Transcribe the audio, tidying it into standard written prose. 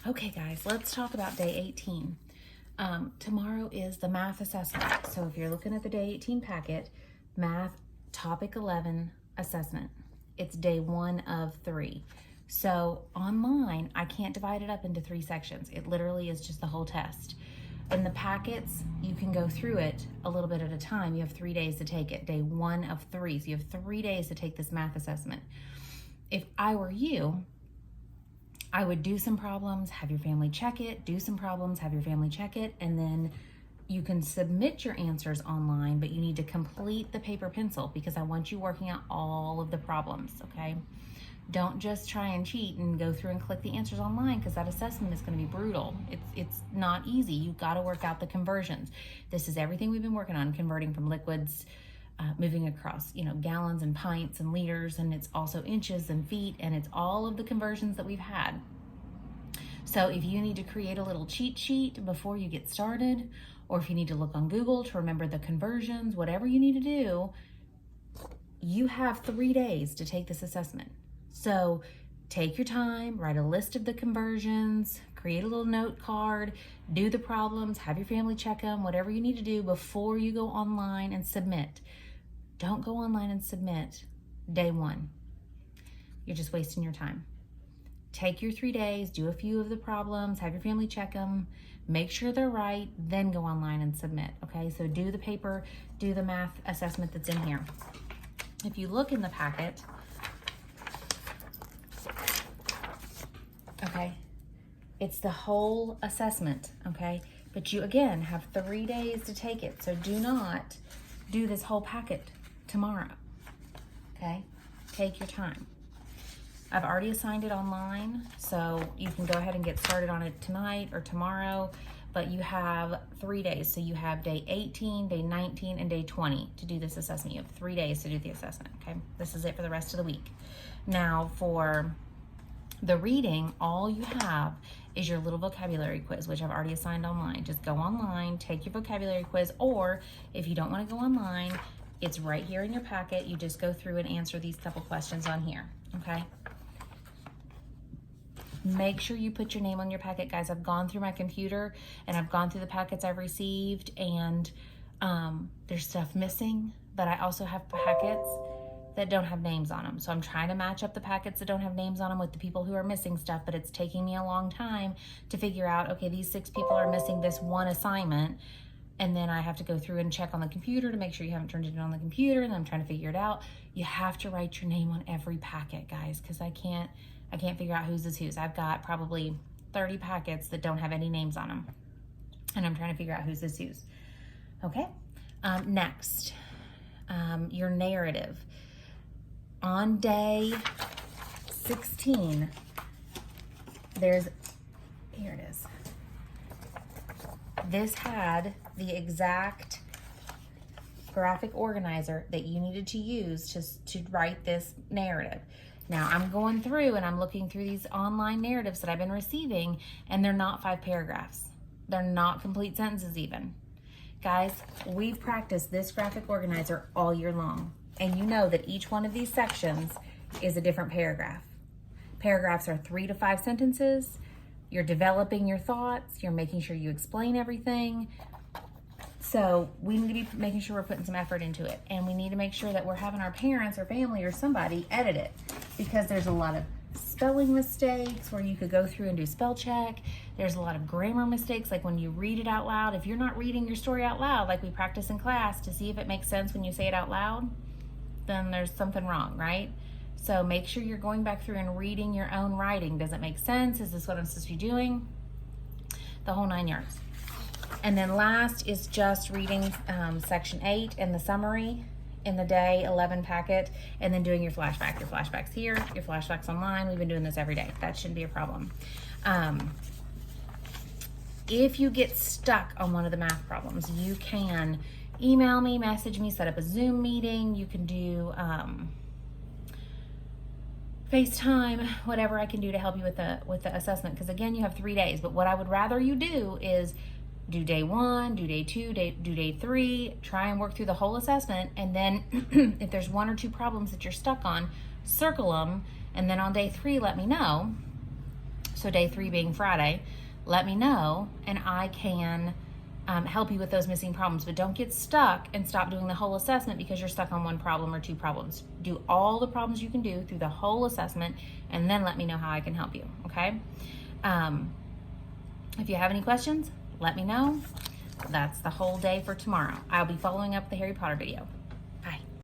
Okay, guys, let's talk about day 18. Tomorrow is the math assessment. So if you're looking at the day 18 packet, math topic 11 assessment. It's day 1 of 3. So online, I can't divide it up into 3 sections. It literally is just the whole test. In the packets, you can go through it a little bit at a time. You have 3 days to take it. Day 1 of 3. So you have 3 days to take this math assessment. If I were you, I would do some problems, have your family check it, do some problems, have your family check it, and then you can submit your answers online, but you need to complete the paper pencil because I want you working out all of the problems, okay? Don't just try and cheat and go through and click the answers online because that assessment is going to be brutal. It's not easy. You've got to work out the conversions. This is everything we've been working on, converting from liquids, moving across, gallons and pints and liters, and it's also inches and feet, and it's all of the conversions that we've had. So if you need to create a little cheat sheet before you get started, or if you need to look on Google to remember the conversions, whatever you need to do, you have 3 days to take this assessment. So take your time, write a list of the conversions, create a little note card, do the problems, have your family check them, whatever you need to do before you go online and submit. Don't go online and submit day 1. You're just wasting your time. Take your 3 days, do a few of the problems, have your family check them, make sure they're right, then go online and submit, okay? So do the paper, do the math assessment that's in here. If you look in the packet, okay, it's the whole assessment, okay? But you, again, have 3 days to take it, so do not do this whole packet tomorrow, okay? Take your time. I've already assigned it online, so you can go ahead and get started on it tonight or tomorrow, but you have 3 days. So you have day 18, day 19, and day 20 to do this assessment. You have 3 days to do the assessment, okay? This is it for the rest of the week. Now for the reading, all you have is your little vocabulary quiz, which I've already assigned online. Just go online, take your vocabulary quiz, or if you don't want to go online, it's right here in your packet. You just go through and answer these couple questions on here, okay? Make sure you put your name on your packet, guys. I've gone through my computer and I've gone through the packets I've received, and there's stuff missing, but I also have packets that don't have names on them. So I'm trying to match up the packets that don't have names on them with the people who are missing stuff, but it's taking me a long time to figure out, okay, these 6 people are missing this one assignment, and then I have to go through and check on the computer to make sure you haven't turned it in on the computer, and I'm trying to figure it out. You have to write your name on every packet, guys, because I can't figure out whose is whose. I've got probably 30 packets that don't have any names on them, and I'm trying to figure out whose is whose. Okay, next, your narrative. On day 16, here it is. This had the exact graphic organizer that you needed to use to write this narrative. Now I'm going through and I'm looking through these online narratives that I've been receiving, and they're not 5 paragraphs. They're not complete sentences even. Guys, we've practiced this graphic organizer all year long, and you know that each one of these sections is a different paragraph. Paragraphs are 3 to 5 sentences. You're developing your thoughts. You're making sure you explain everything. So we need to be making sure we're putting some effort into it, and we need to make sure that we're having our parents or family or somebody edit it, because there's a lot of spelling mistakes where you could go through and do spell check. There's a lot of grammar mistakes, like when you read it out loud. If you're not reading your story out loud like we practice in class to see if it makes sense when you say it out loud, then there's something wrong, right? So make sure you're going back through and reading your own writing. Does it make sense? Is this what I'm supposed to be doing? The whole 9 yards. And then last is just reading section 8 and the summary in the day 11 packet, and then doing your flashback. Your flashbacks here, your flashbacks online. We've been doing this every day. That shouldn't be a problem. If you get stuck on one of the math problems, you can email me, message me, set up a Zoom meeting. You can do FaceTime, whatever I can do to help you with the assessment. Because again, you have 3 days. But what I would rather you do is do day 1, do day 2, do day 3, try and work through the whole assessment, and then if there's 1 or 2 problems that you're stuck on, circle them, and then on day 3 let me know so so day 3 being Friday, let me know and I can help you with those missing problems. But don't get stuck and stop doing the whole assessment because you're stuck on 1 problem or 2 problems. Do all the problems you can do through the whole assessment and then let me know how I can help you, okay? If you have any questions, let me know. That's the whole day for tomorrow. I'll be following up the Harry Potter video.